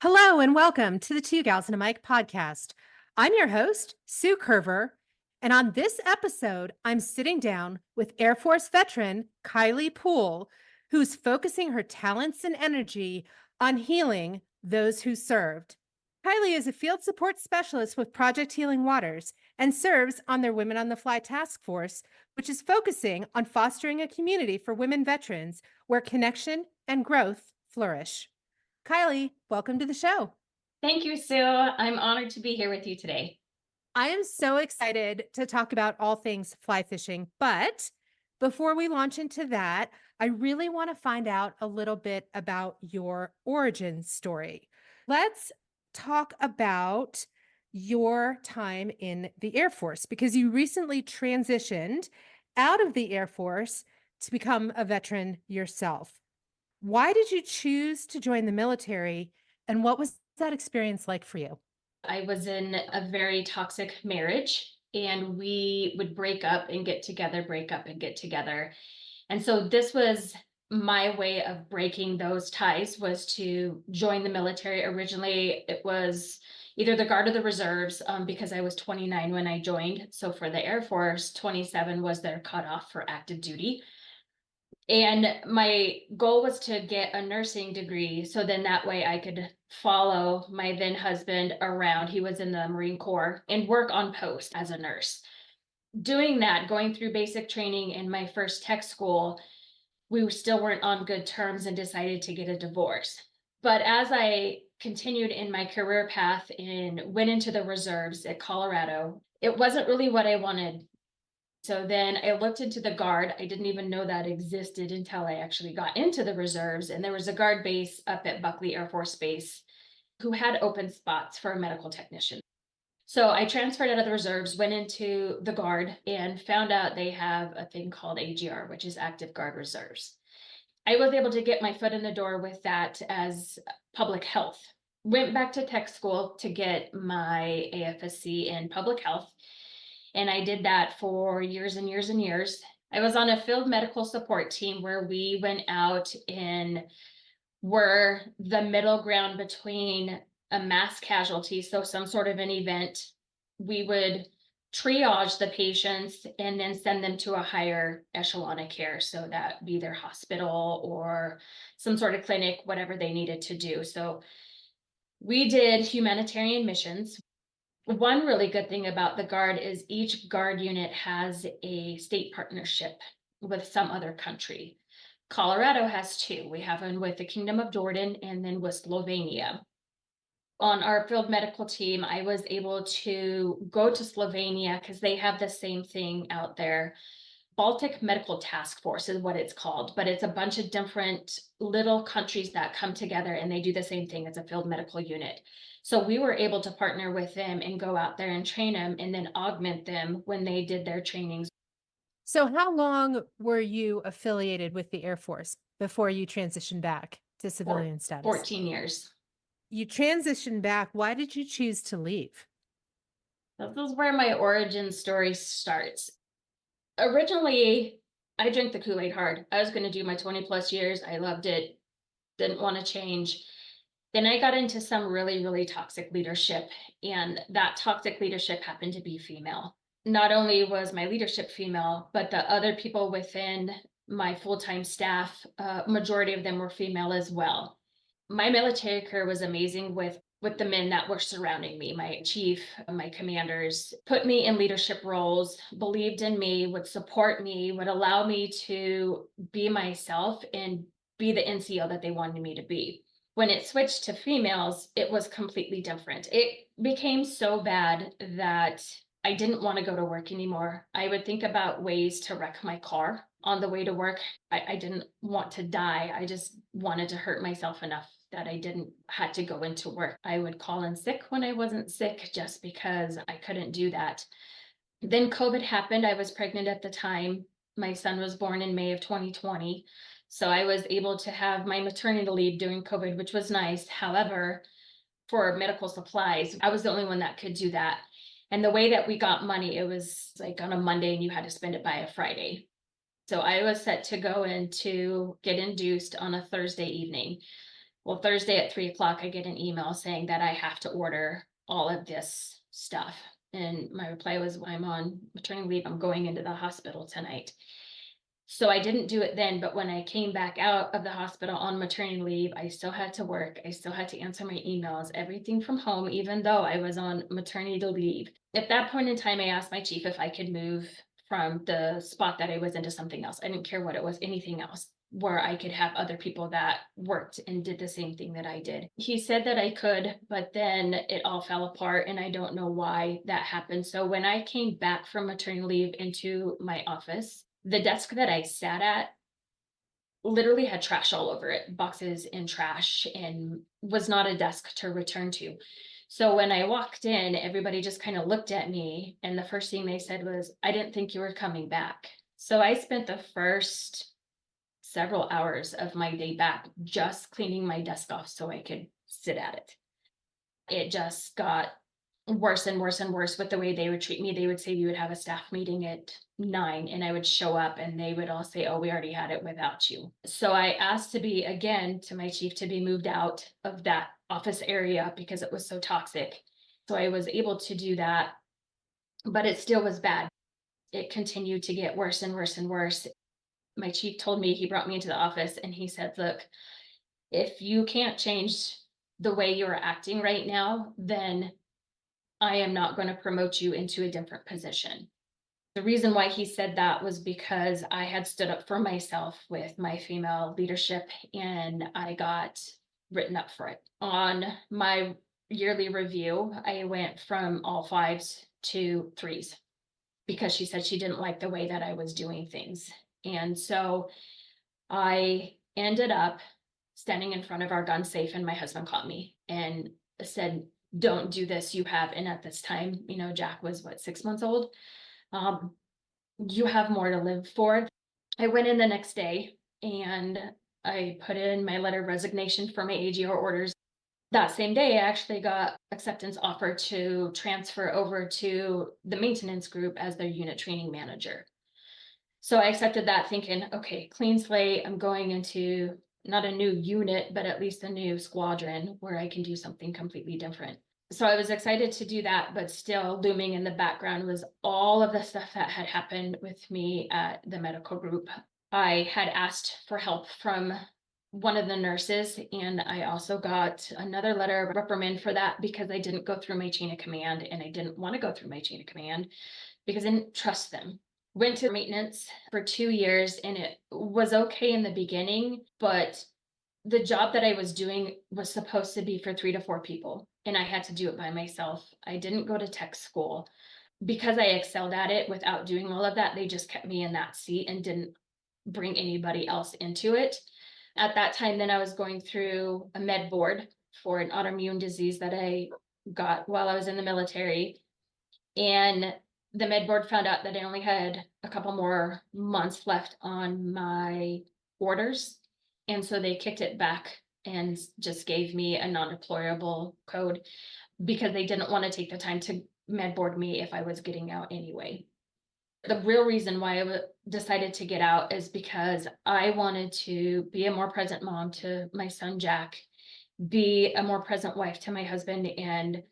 Hello and welcome to the Two Gals and a Mic podcast. I'm your host, Sue Curver, and on this episode, I'm sitting down with Air Force veteran Kiley Poole, who's focusing her talents and energy on healing those who served. Kiley is a field support specialist with Project Healing Waters and serves on their Women on the Fly task force, which is focusing on fostering a community for women veterans where connection and growth flourish. Kiley, welcome to the show. Thank you, Sue. I'm honored to be here with you today. I am so excited to talk about all things fly fishing. But before we launch into that, I really want to find out a little bit about your origin story. Let's talk about your time in the Air Force because you recently transitioned out of the Air Force to become a veteran yourself. Why did you choose to join the military, and what was that experience like for you? I was in a very toxic marriage, and we would break up and get together, break up and get together. And so this was my way of breaking those ties, was to join the military. Originally, it was either the Guard or the Reserves, because I was 29 when I joined. So for the Air Force, 27 was their cutoff for active duty. And my goal was to get a nursing degree. So then that way I could follow my then husband around. He was in the Marine Corps and work on post as a nurse. Doing that, going through basic training in my first tech school, we still weren't on good terms and decided to get a divorce. But as I continued in my career path and went into the reserves at Colorado, it wasn't really what I wanted. So then I looked into the Guard. I didn't even know that existed until I actually got into the reserves. And there was a Guard base up at Buckley Air Force Base who had open spots for a medical technician. So I transferred out of the reserves, went into the Guard, and found out they have a thing called AGR, which is Active Guard Reserves. I was able to get my foot in the door with that as public health. Went back to tech school to get my AFSC in public health. And I did that for years and years and years. I was on a field medical support team where we went out and were the middle ground between a mass casualty, so some sort of an event. We would triage the patients and then send them to a higher echelon of care. So that be their hospital or some sort of clinic, whatever they needed to do. So we did humanitarian missions. One really good thing about the Guard is each Guard unit has a state partnership with some other country. Colorado has two. We have one with the Kingdom of Jordan and then with Slovenia. On our field medical team, I was able to go to Slovenia because they have the same thing out there. Baltic Medical Task Force is what it's called, but it's a bunch of different little countries that come together and they do the same thing as a field medical unit. So we were able to partner with them and go out there and train them and then augment them when they did their trainings. So, how long were you affiliated with the Air Force before you transitioned back to For civilian status? 14 years. You transitioned back. Why did you choose to leave? This is where my origin story starts. Originally, I drank the Kool-Aid hard. I was going to do my 20 plus years. I loved it. Didn't want to change. Then I got into some really, really toxic leadership, and that toxic leadership happened to be female. Not only was my leadership female, but the other people within my full-time staff, majority of them were female as well. My military career was amazing with the men that were surrounding me. My chief, my commanders put me in leadership roles, believed in me, would support me, would allow me to be myself and be the NCO that they wanted me to be. When it switched to females, it was completely different. It became so bad that I didn't want to go to work anymore. I would think about ways to wreck my car on the way to work. I didn't want to die. I just wanted to hurt myself enough that I didn't had to go into work. I would call in sick when I wasn't sick just because I couldn't do that. Then COVID happened. I was pregnant at the time. My son was born in May of 2020. So I was able to have my maternity leave during COVID, which was nice. However, for medical supplies, I was the only one that could do that. And the way that we got money, it was like on a Monday and you had to spend it by a Friday. So I was set to go in to get induced on a Thursday evening. Well, Thursday at 3 o'clock, I get an email saying that I have to order all of this stuff. And my reply was, I'm on maternity leave. I'm going into the hospital tonight. So I didn't do it then, but when I came back out of the hospital on maternity leave, I still had to work. I still had to answer my emails, everything from home, even though I was on maternity leave. At that point in time, I asked my chief if I could move from the spot that I was into something else. I didn't care what it was, anything else where I could have other people that worked and did the same thing that I did. He said that I could, but then it all fell apart and I don't know why that happened. So when I came back from maternity leave into my office, the desk that I sat at literally had trash all over it, boxes and trash, and was not a desk to return to. So when I walked in, everybody just kind of looked at me, and the first thing they said was, I didn't think you were coming back. So I spent the first several hours of my day back just cleaning my desk off so I could sit at it. It just got worse and worse and worse with the way they would treat me. They would say we would have a staff meeting at 9 and I would show up and they would all say, oh, we already had it without you. So I asked to be, again, to my chief to be moved out of that office area because it was so toxic. So I was able to do that, but it still was bad. It continued to get worse and worse and worse. My chief told me, he brought me into the office and he said, look, if you can't change the way you're acting right now, then I am not going to promote you into a different position. The reason why he said that was because I had stood up for myself with my female leadership and I got written up for it. On my yearly review, I went from all fives to threes because she said she didn't like the way that I was doing things. And so I ended up standing in front of our gun safe and my husband caught me and said, don't do this, you have. And at this time, Jack was what, 6 months old. Um, you have more to live for. I went in the next day and I put in my letter of resignation for my AGR orders. That same day, I actually got acceptance offer to transfer over to the maintenance group as their unit training manager. So I accepted that thinking, okay, clean slate, I'm going into not a new unit, but at least a new squadron where I can do something completely different. So I was excited to do that, but still looming in the background was all of the stuff that had happened with me at the medical group. I had asked for help from one of the nurses, and I also got another letter of reprimand for that because I didn't go through my chain of command, and I didn't want to go through my chain of command because I didn't trust them. Went to maintenance for 2 years and it was okay in the beginning, but the job that I was doing was supposed to be for 3 to 4 people, and I had to do it by myself. I didn't go to tech school. Because I excelled at it without doing all of that, they just kept me in that seat and didn't bring anybody else into it. At that time, then I was going through a med board for an autoimmune disease that I got while I was in the military. And the med board found out that I only had a couple more months left on my orders. And so they kicked it back and just gave me a non-deployable code because they didn't want to take the time to med board me if I was getting out anyway. The real reason why I decided to get out is because I wanted to be a more present mom to my son, Jack, be a more present wife to my husband, and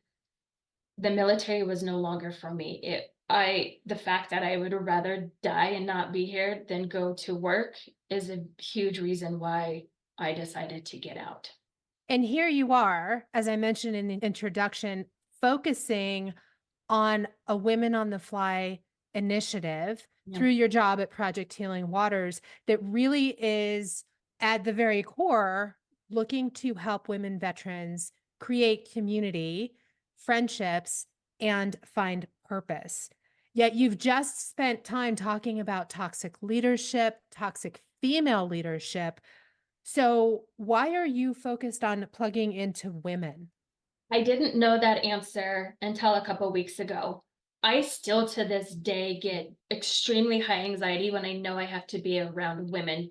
the military was no longer for me. The fact that I would rather die and not be here than go to work is a huge reason why I decided to get out. And here you are, as I mentioned in the introduction, focusing on a Women on the Fly initiative Yeah. through your job at Project Healing Waters that really is at the very core looking to help women veterans create community, friendships, and find purpose. Yet you've just spent time talking about toxic leadership, toxic female leadership. So, why are you focused on plugging into women? I didn't know that answer until a couple weeks ago. I still to this day get extremely high anxiety when I know I have to be around women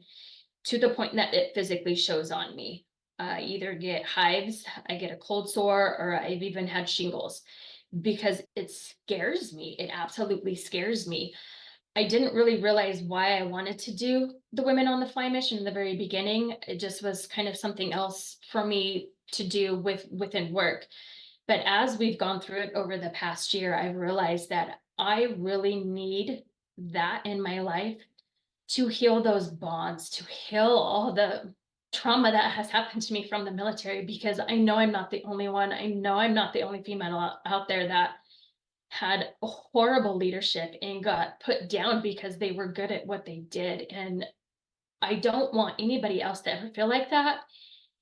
to the point that it physically shows on me. I either get hives, I get a cold sore, or I've even had shingles because it scares me. It absolutely scares me. I didn't really realize why I wanted to do the Women on the Fly mission in the very beginning. It just was kind of something else for me to do within work. But as we've gone through it over the past year, I've realized that I really need that in my life to heal those bonds, to heal all the trauma that has happened to me from the military, because I know I'm not the only one. I know I'm not the only female out there that had a horrible leadership and got put down because they were good at what they did. And I don't want anybody else to ever feel like that.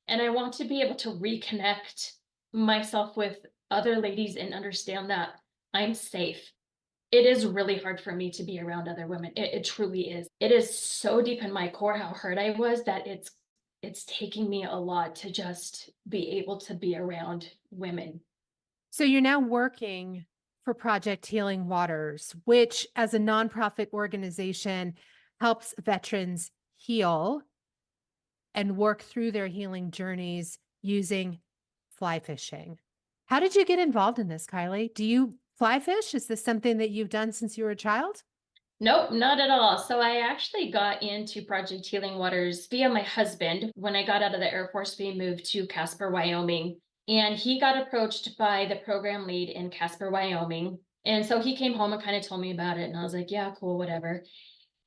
And I want to be able to reconnect myself with other ladies and understand that I'm safe. It is really hard for me to be around other women. It truly is. It is so deep in my core how hurt I was that it's taking me a lot to just be able to be around women. So you're now working for Project Healing Waters, which, as a nonprofit organization, helps veterans heal and work through their healing journeys using fly fishing. How did you get involved in this, Kylie? Do you fly fish? Is this something that you've done since you were a child? Nope, not at all. So I actually got into Project Healing Waters via my husband. When I got out of the Air Force, we moved to Casper, Wyoming, and he got approached by the program lead in Casper, Wyoming. And so he came home and kind of told me about it. And I was like, yeah, cool, whatever.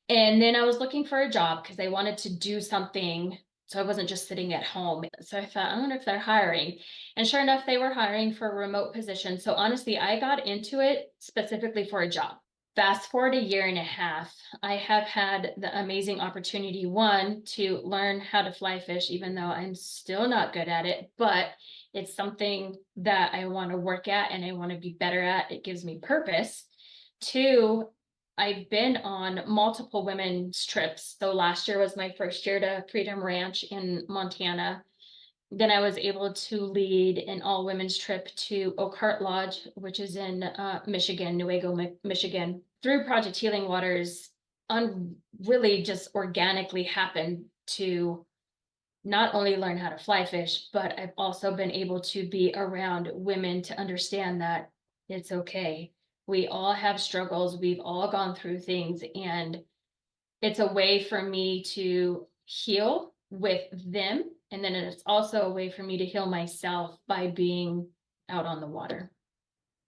And then I was looking for a job because I wanted to do something. So I wasn't just sitting at home. So I thought, I wonder if they're hiring. And sure enough, they were hiring for a remote position. So honestly, I got into it specifically for a job. Fast forward a year and a half, I have had the amazing opportunity, one, to learn how to fly fish, even though I'm still not good at it, but it's something that I want to work at and I want to be better at. It gives me purpose. Two, I've been on multiple women's trips. So last year was my first year to Freedom Ranch in Montana. Then I was able to lead an all women's trip to Oak Heart Lodge, which is in Michigan, Michigan. Through Project Healing Waters, really just organically happened to not only learn how to fly fish, but I've also been able to be around women to understand that it's okay. We all have struggles, we've all gone through things, and it's a way for me to heal with them. And then it's also a way for me to heal myself by being out on the water.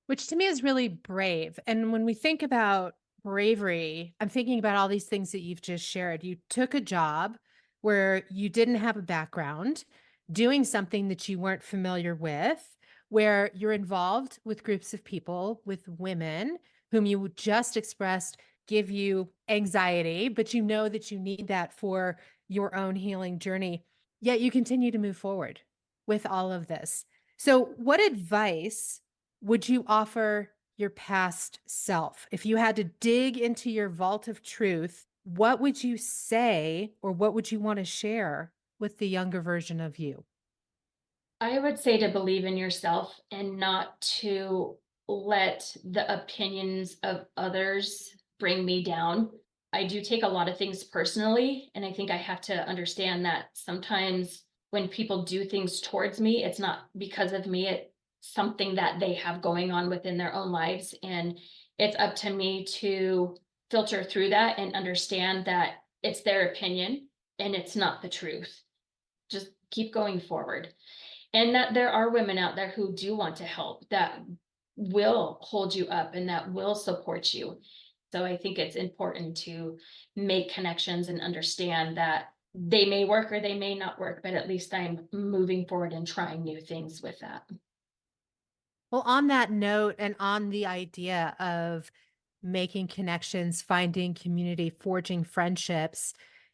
Which to me is really brave. And when we think about bravery, I'm thinking about all these things that you've just shared. You took a job where you didn't have a background, doing something that you weren't familiar with, where you're involved with groups of people, with women whom you just expressed give you anxiety, but you know that you need that for your own healing journey. Yet you continue to move forward with all of this. So, what advice would you offer your past self? If you had to dig into your vault of truth, what would you say or what would you want to share with the younger version of you? I would say to believe in yourself and not to let the opinions of others bring me down. I do take a lot of things personally, and I think I have to understand that sometimes when people do things towards me, it's not because of me, it's something that they have going on within their own lives. And it's up to me to filter through that and understand that it's their opinion and it's not the truth. Just keep going forward, and that there are women out there who do want to help, that will hold you up and that will support you. So I think it's important to make connections and understand that they may work or they may not work, but at least I'm moving forward and trying new things with that. Well, on that note, and on the idea of making connections, finding community, forging friendships,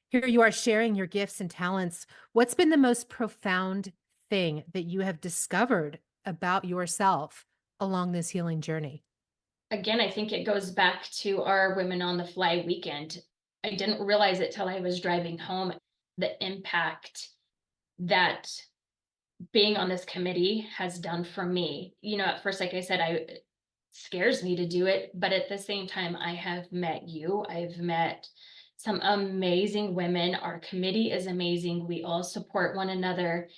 here you are sharing your gifts and talents. What's been the most profound thing that you have discovered about yourself along this healing journey? Again, I think it goes back to our Women on the Fly weekend. I didn't realize it till I was driving home, the impact that being on this committee has done for me. You know, at first, like I said, it scares me to do it, but at the same time, I have met you. I've met some amazing women. Our committee is amazing. We all support one another.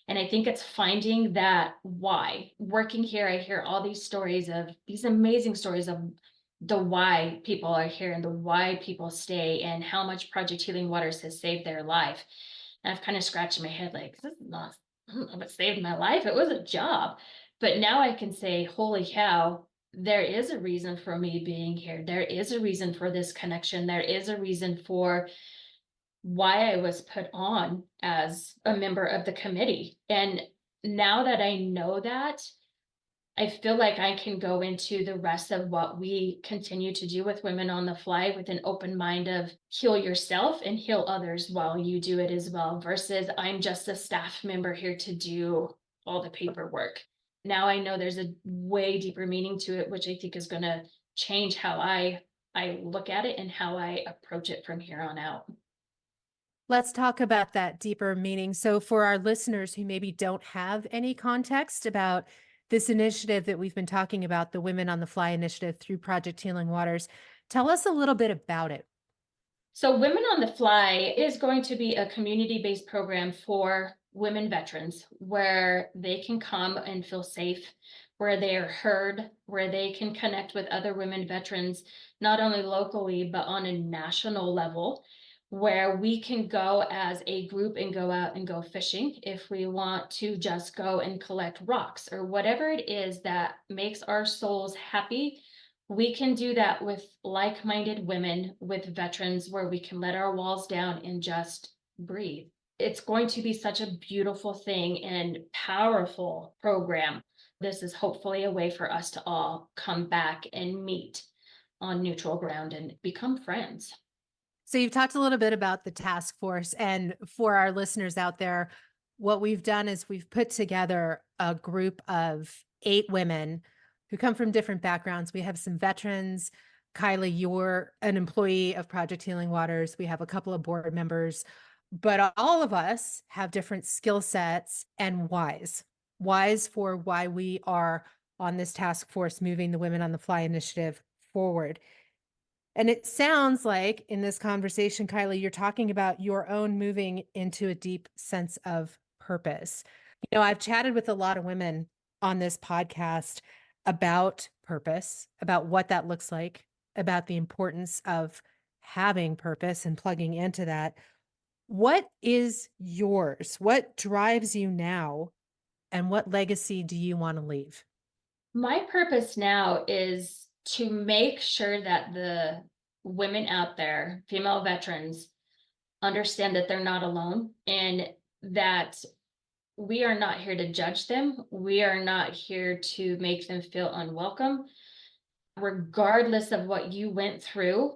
And I think it's finding that why. Working here, I hear all these stories of these amazing stories of the why people are here and the why people stay and how much Project Healing Waters has saved their life. And I've kind of scratched my head like, this is not, I don't know what saved my life. It was a job. But now I can say, holy cow, there is a reason for me being here. There is a reason for this connection. There is a reason for why I was put on as a member of the committee. And now that I know that, I feel like I can go into the rest of what we continue to do with Women on the Fly with an open mind of heal yourself and heal others while you do it as well, versus I'm just a staff member here to do all the paperwork. Now I know there's a way deeper meaning to it, which I think is going to change how I look at it and how I approach it from here on out. Let's talk about that deeper meaning. So, for our listeners who maybe don't have any context about this initiative that we've been talking about, the Women on the Fly initiative through Project Healing Waters, tell us a little bit about it. So Women on the Fly is going to be a community-based program for women veterans where they can come and feel safe, where they are heard, where they can connect with other women veterans, not only locally, but on a national level, where we can go as a group and go out and go fishing if we want to just go and collect rocks or whatever it is that makes our souls happy. We can do that with like-minded women, with veterans, where we can let our walls down and just breathe. It's going to be such a beautiful thing and powerful program. This is hopefully a way for us to all come back and meet on neutral ground and become friends. So, you've talked a little bit about the task force. And for our listeners out there, what we've done is we've put together a group of 8 women who come from different backgrounds. We have some veterans. Kylie, you're an employee of Project Healing Waters. We have a couple of board members, but all of us have different skill sets and whys for why we are on this task force moving the Women on the Fly initiative forward. And it sounds like in this conversation, Kylie, you're talking about your own moving into a deep sense of purpose. I've chatted with a lot of women on this podcast about purpose, about what that looks like, about the importance of having purpose and plugging into that. What is yours? What drives you now? And what legacy do you want to leave? My purpose now is to make sure that the women out there, female veterans, understand that they're not alone and that we are not here to judge them. We are not here to make them feel unwelcome. Regardless of what you went through,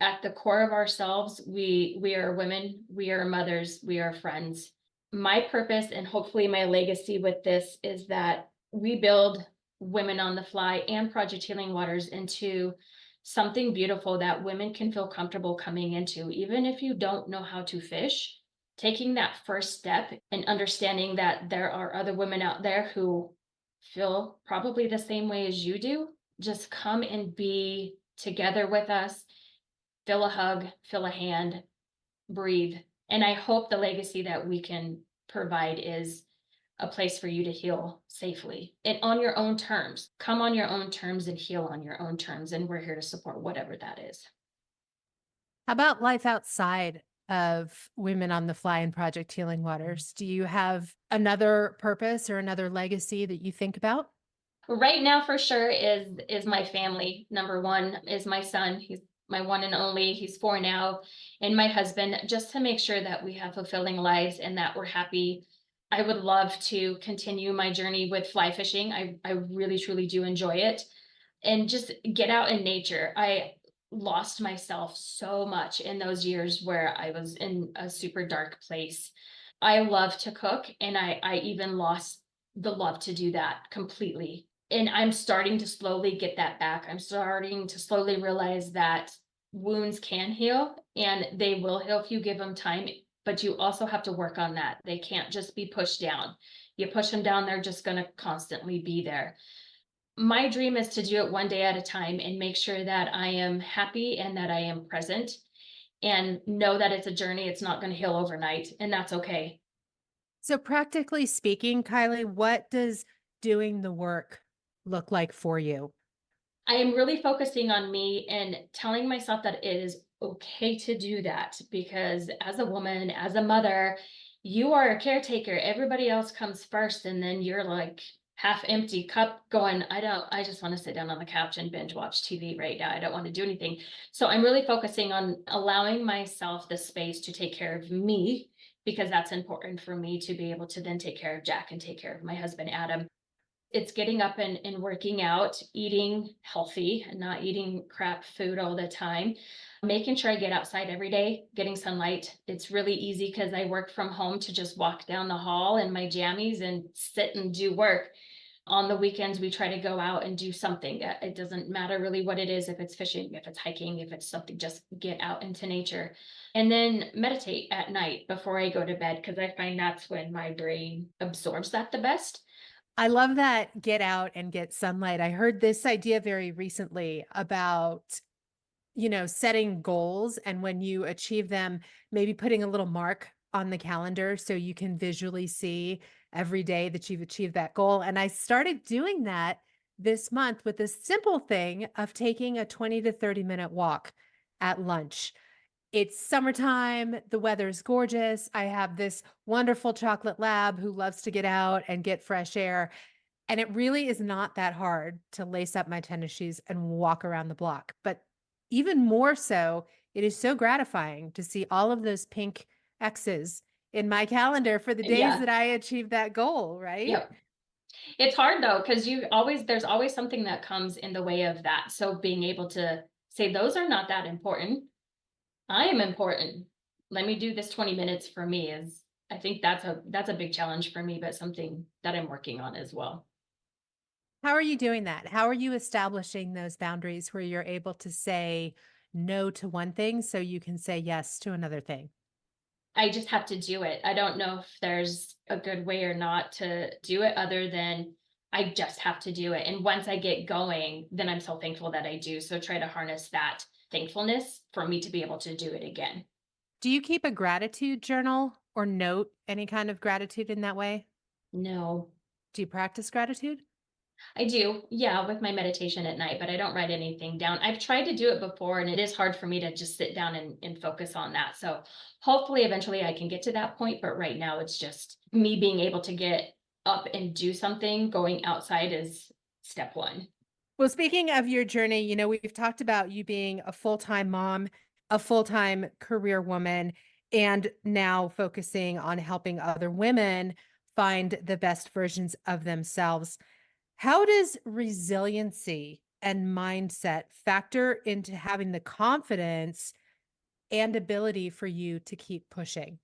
at the core of ourselves, we are women, we are mothers, we are friends. My purpose and hopefully my legacy with this is that we build Women on the Fly and Project Healing Waters into something beautiful that women can feel comfortable coming into, even if you don't know how to fish. Taking that first step and understanding that there are other women out there who feel probably the same way as you do. Just come and be together with us, feel a hug, feel a hand, breathe. And I hope the legacy that we can provide is a place for you to heal safely and on your own terms. Come on your own terms and heal on your own terms. And we're here to support whatever that is. How about life outside of Women on the Fly and Project Healing Waters? Do you have another purpose or another legacy that you think about? Right now, for sure, is my family. Number one is my son. He's my one and only. He's 4 now, and my husband. Just to make sure that we have fulfilling lives and that we're happy. I would love to continue my journey with fly fishing. I really truly do enjoy it, and just get out in nature. I lost myself so much in those years where I was in a super dark place. I love to cook, and I even lost the love to do that completely. And I'm starting to slowly get that back. I'm starting to slowly realize that wounds can heal and they will heal if you give them time, but you also have to work on that. They can't just be pushed down. You push them down, they're just going to constantly be there. My dream is to do it one day at a time and make sure that I am happy and that I am present and know that it's a journey. It's not going to heal overnight, and that's okay. So, practically speaking, Kylie, what does doing the work look like for you? I am really focusing on me and telling myself that it is okay to do that because as a woman, as a mother, you are a caretaker. Everybody else comes first, and then you're like half empty cup going, I just want to sit down on the couch and binge watch TV right now. I don't want to do anything. So I'm really focusing on allowing myself the space to take care of me because that's important for me to be able to then take care of Jack and take care of my husband, Adam. It's getting up and working out, eating healthy and not eating crap food all the time, making sure I get outside every day, getting sunlight. It's really easy because I work from home to just walk down the hall in my jammies and sit and do work. On the weekends, we try to go out and do something. It doesn't matter really what it is, if it's fishing, if it's hiking, if it's something, just get out into nature. And then meditate at night before I go to bed because I find that's when my brain absorbs that the best. I love that get out and get sunlight. I heard this idea very recently about, setting goals and when you achieve them, maybe putting a little mark on the calendar so you can visually see every day that you've achieved that goal. And I started doing that this month with this simple thing of taking a 20 to 30-minute walk at lunch. It's summertime, the weather's gorgeous. I have this wonderful chocolate lab who loves to get out and get fresh air. And it really is not that hard to lace up my tennis shoes and walk around the block. But even more so, it is so gratifying to see all of those pink X's in my calendar for the days Yeah. that I achieved that goal, right? Yep. It's hard though, because there's always something that comes in the way of that. So being able to say, those are not that important. I am important. Let me do this 20 minutes for me is, I think that's a big challenge for me, but something that I'm working on as well. How are you doing that? How are you establishing those boundaries where you're able to say no to one thing so you can say yes to another thing? I just have to do it. I don't know if there's a good way or not to do it other than I just have to do it. And once I get going, then I'm so thankful that I do. So try to harness that thankfulness for me to be able to do it again. Do you keep a gratitude journal or note any kind of gratitude in that way? No, Do you practice gratitude? I do. Yeah, with my meditation at night, but I don't write anything down. I've tried to do it before and it is hard for me to just sit down and focus on that. So hopefully eventually I can get to that point. But right now it's just me being able to get up and do something. Going outside is step one. Well, speaking of your journey, we've talked about you being a full-time mom, a full-time career woman, and now focusing on helping other women find the best versions of themselves. How does resiliency and mindset factor into having the confidence and ability for you to keep pushing?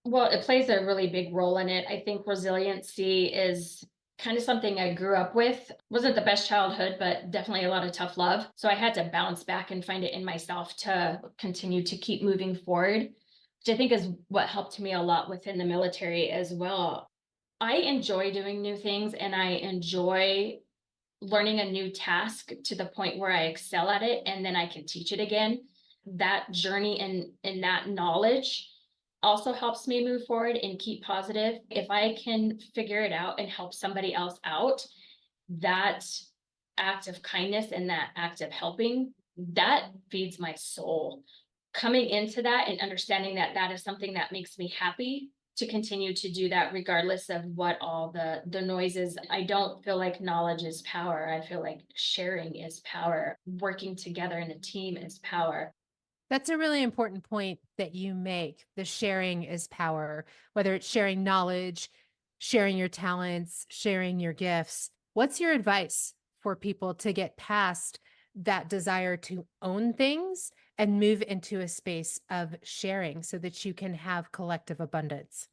Well, it plays a really big role in it. I think resiliency is kind of something I grew up with. Wasn't the best childhood, but definitely a lot of tough love. So I had to bounce back and find it in myself to continue to keep moving forward, which I think is what helped me a lot within the military as well. I enjoy doing new things and I enjoy learning a new task to the point where I excel at it and then I can teach it again. That journey and that knowledge also helps me move forward and keep positive. If I can figure it out and help somebody else out, that act of kindness and that act of helping, that feeds my soul. Coming into that and understanding that that is something that makes me happy to continue to do that regardless of what all the noise is. I don't feel like knowledge is power. I feel like sharing is power. Working together in a team is power. That's a really important point that you make. The sharing is power, whether it's sharing knowledge, sharing your talents, sharing your gifts. What's your advice for people to get past that desire to own things and move into a space of sharing so that you can have collective abundance?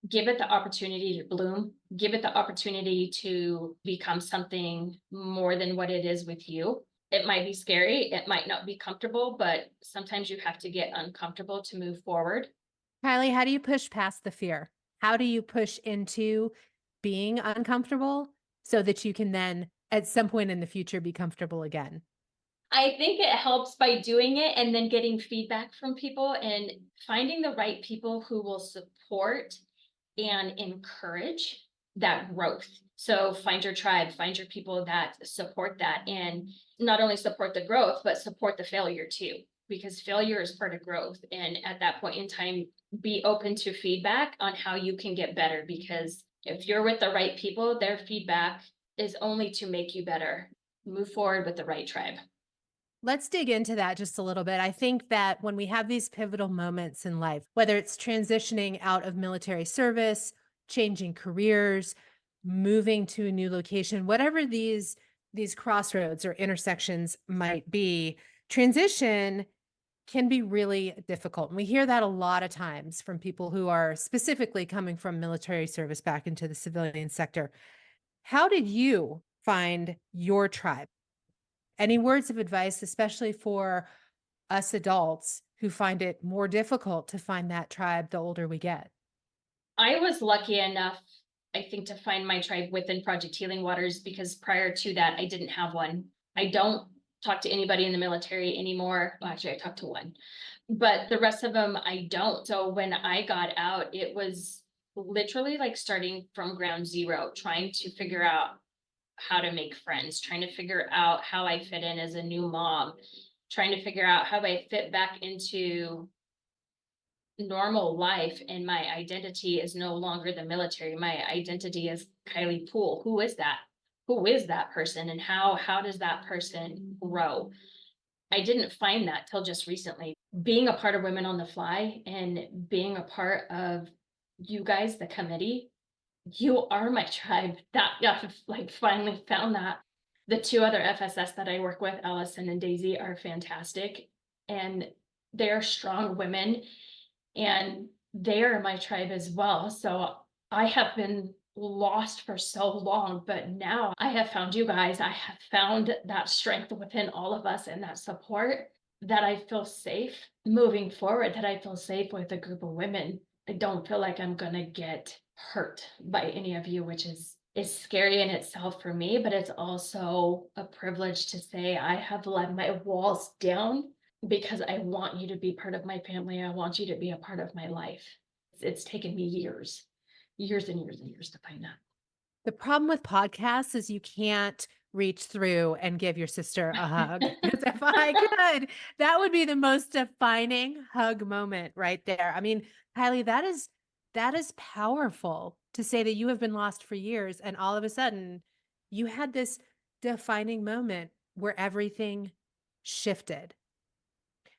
Give it the opportunity to bloom, give it the opportunity to become something more than what it is with you. It might be scary, it might not be comfortable, but sometimes you have to get uncomfortable to move forward. Kylie, how do you push past the fear? How do you push into being uncomfortable so that you can then, at some point in the future, be comfortable again? I think it helps by doing it and then getting feedback from people and finding the right people who will support and encourage. that growth. So find your tribe, find your people that support that, and not only support the growth, but support the failure too, because failure is part of growth. And at that point in time, be open to feedback on how you can get better, because if you're with the right people, their feedback is only to make you better. Move forward with the right tribe. Let's dig into that just a little bit. I think that when we have these pivotal moments in life, whether it's transitioning out of military service, changing careers, moving to a new location, whatever these crossroads or intersections might be, transition can be really difficult. And we hear that a lot of times from people who are specifically coming from military service back into the civilian sector. How did you find your tribe? Any words of advice, especially for us adults who find it more difficult to find that tribe the older we get? I was lucky enough, I think, to find my tribe within Project Healing Waters, because prior to that, I didn't have one. I don't talk to anybody in the military anymore. Well, actually, I talked to one, but the rest of them I don't. So when I got out, it was literally like starting from ground zero, trying to figure out how to make friends, trying to figure out how I fit in as a new mom, trying to figure out how I fit back into normal life, and my identity is no longer the military. My identity is Kiley Poole. Who is that? Who is that person, and how does that person grow? I didn't find that till just recently. Being a part of Women on the Fly and being a part of you guys, the committee, you are my tribe. That, yeah, I've like finally found that. The two other FSS that I work with, Allison and Daisy, are fantastic, and they're strong women, and they are my tribe as well. So I have been lost for so long, but now I have found you guys. I have found that strength within all of us and that support, that I feel safe moving forward, that I feel safe with a group of women. I don't feel like I'm gonna get hurt by any of you, which is scary in itself for me, but it's also a privilege to say I have let my walls down, because I want you to be part of my family. I want you to be a part of my life. It's taken me years, years and years and years to find that. The problem with podcasts is you can't reach through and give your sister a hug. Because if I could, that would be the most defining hug moment right there. I mean, Kylie, that is powerful to say that you have been lost for years and all of a sudden you had this defining moment where everything shifted.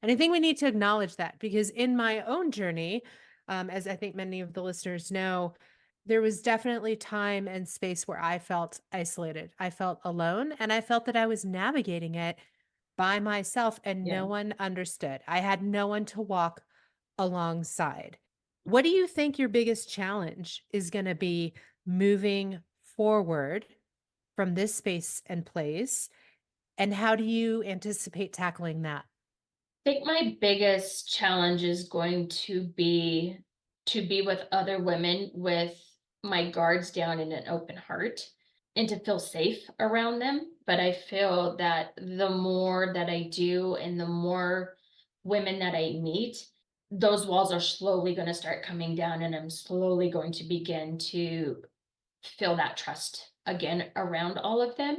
And I think we need to acknowledge that because in my own journey, as I think many of the listeners know, there was definitely time and space where I felt isolated. I felt alone and I felt that I was navigating it by myself and Yeah. no one understood. I had no one to walk alongside. What do you think your biggest challenge is going to be moving forward from this space and place? And how do you anticipate tackling that? I think my biggest challenge is going to be with other women with my guards down and an open heart, and to feel safe around them. But I feel that the more that I do and the more women that I meet, those walls are slowly going to start coming down, and I'm slowly going to begin to feel that trust again around all of them.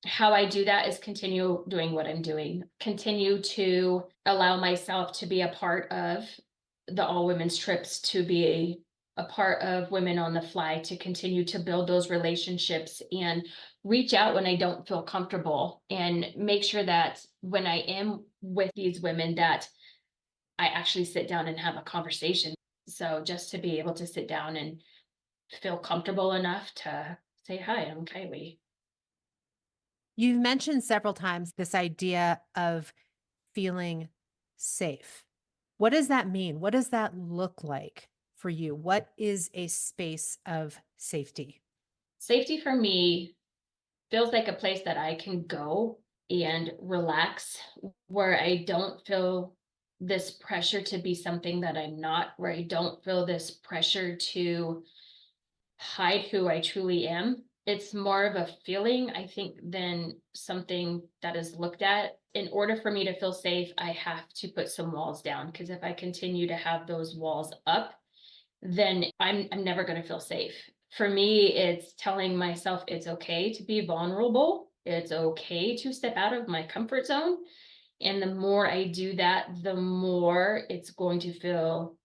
How I do that is continue doing what I'm doing, continue to allow myself to be a part of the all women's trips, to be a part of Women on the Fly, to continue to build those relationships and reach out when I don't feel comfortable, and make sure that when I am with these women that I actually sit down and have a conversation. So just to be able to sit down and feel comfortable enough to say, "Hi, I'm Kylie." You've mentioned several times this idea of feeling safe. What does that mean? What does that look like for you? What is a space of safety? Safety for me feels like a place that I can go and relax, where I don't feel this pressure to be something that I'm not, where I don't feel this pressure to hide who I truly am. It's more of a feeling, I think, than something that is looked at. In order for me to feel safe, I have to put some walls down, because if I continue to have those walls up, then I'm never going to feel safe. For me, it's telling myself it's okay to be vulnerable. It's okay to step out of my comfort zone. And the more I do that, the more it's going to feel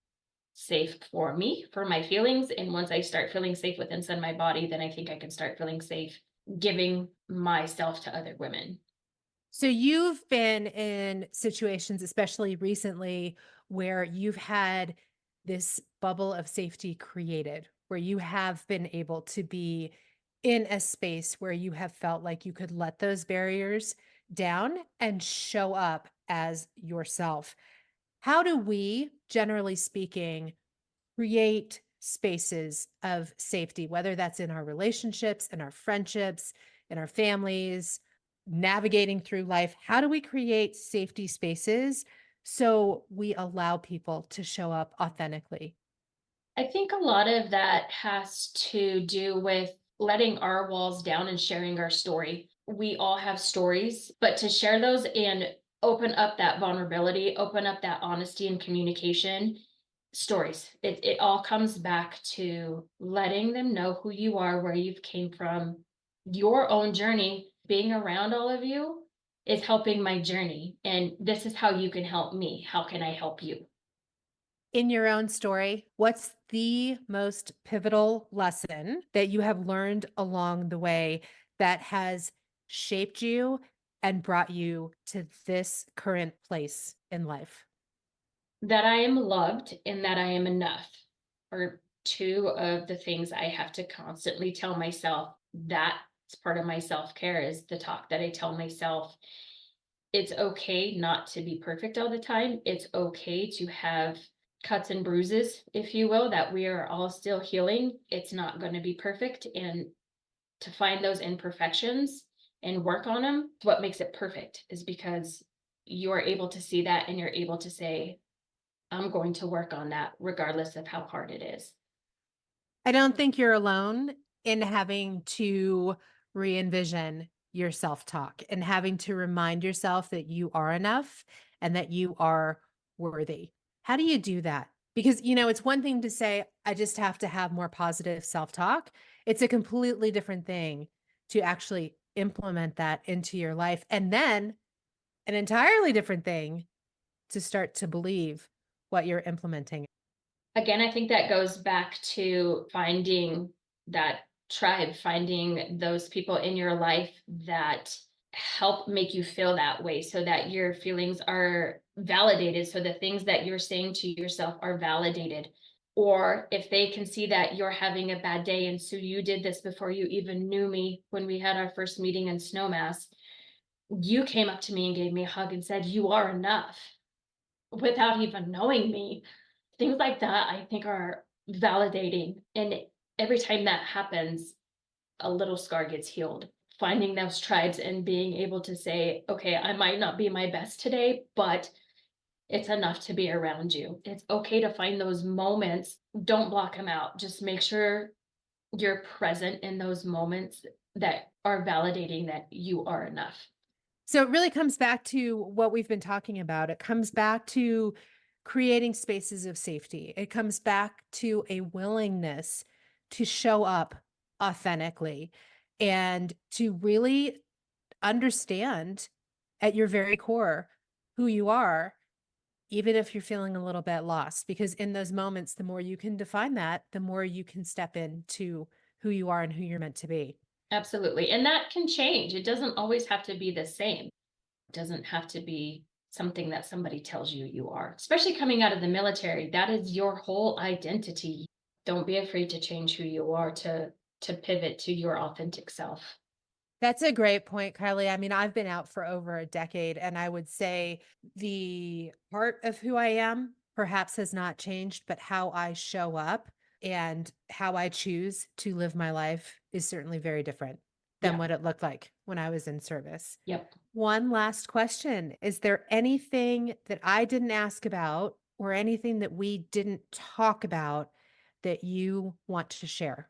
safe for me, for my feelings. And once I start feeling safe within inside my body, then I think I can start feeling safe giving myself to other women. So you've been in situations, especially recently, where you've had this bubble of safety created, where you have been able to be in a space where you have felt like you could let those barriers down and show up as yourself. How do we, generally speaking, create spaces of safety, whether that's in our relationships, in our friendships, in our families, navigating through life? How do we create safety spaces so we allow people to show up authentically? I think a lot of that has to do with letting our walls down and sharing our story. We all have stories, but to share those and open up that vulnerability, open up that honesty and communication, stories. It all comes back to letting them know who you are, where you've came from, your own journey. Being around all of you is helping my journey. And this is how you can help me. How can I help you? In your own story, what's the most pivotal lesson that you have learned along the way that has shaped you and brought you to this current place in life? That I am loved and that I am enough are two of the things I have to constantly tell myself. That's part of my self-care is the talk that I tell myself. It's okay not to be perfect all the time. It's okay to have cuts and bruises, if you will, that we are all still healing. It's not going to be perfect. And to find those imperfections and work on them, what makes it perfect is because you're able to see that and you're able to say, I'm going to work on that regardless of how hard it is. I don't think you're alone in having to re-envision your self-talk and having to remind yourself that you are enough and that you are worthy. How do you do that? Because, it's one thing to say, I just have to have more positive self-talk. It's a completely different thing to actually implement that into your life. And then an entirely different thing to start to believe what you're implementing. Again, I think that goes back to finding that tribe, finding those people in your life that help make you feel that way so that your feelings are validated. So the things that you're saying to yourself are validated. Or if they can see that you're having a bad day, and so you did this before you even knew me when we had our first meeting in Snowmass, you came up to me and gave me a hug and said, "You are enough," without even knowing me. Things like that I think are validating, and every time that happens, a little scar gets healed. Finding those tribes and being able to say, "Okay, I might not be my best today, but it's enough to be around you." It's okay to find those moments. Don't block them out. Just make sure you're present in those moments that are validating that you are enough. So it really comes back to what we've been talking about. It comes back to creating spaces of safety. It comes back to a willingness to show up authentically and to really understand at your very core who you are, even if you're feeling a little bit lost. Because in those moments, the more you can define that, the more you can step into who you are and who you're meant to be. Absolutely, and that can change. It doesn't always have to be the same. It doesn't have to be something that somebody tells you you are. Especially coming out of the military, that is your whole identity. Don't be afraid to change who you are to pivot to your authentic self. That's a great point, Kylie. I mean, I've been out for over a decade, and I would say the part of who I am perhaps has not changed, but how I show up and how I choose to live my life is certainly very different than Yeah. what it looked like when I was in service. Yep. One last question. Is there anything that I didn't ask about or anything that we didn't talk about that you want to share?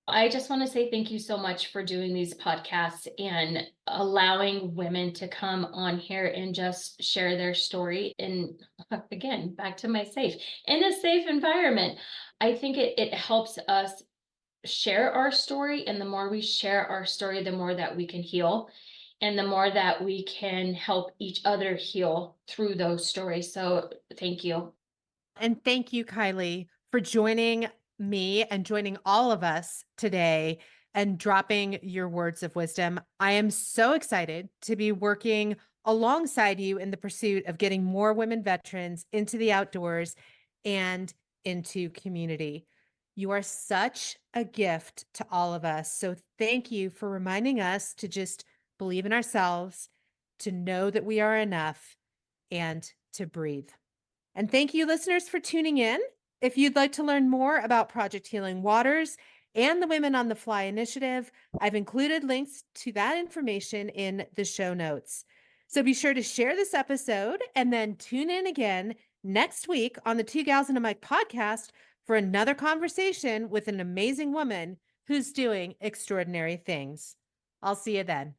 I just want to say thank you so much for doing these podcasts and allowing women to come on here and just share their story. And again, back to my safe, in a safe environment. I think it helps us share our story, and the more we share our story, the more that we can heal, and the more that we can help each other heal through those stories. So thank you. And thank you, Kylie, for joining me and joining all of us today and dropping your words of wisdom. I am so excited to be working alongside you in the pursuit of getting more women veterans into the outdoors and into community. You are such a gift to all of us. So thank you for reminding us to just believe in ourselves, to know that we are enough, and to breathe. And thank you, listeners, for tuning in. If you'd like to learn more about Project Healing Waters and the Women on the Fly initiative, I've included links to that information in the show notes. So be sure to share this episode and then tune in again next week on the Two Gals and a Mic podcast for another conversation with an amazing woman who's doing extraordinary things. I'll see you then.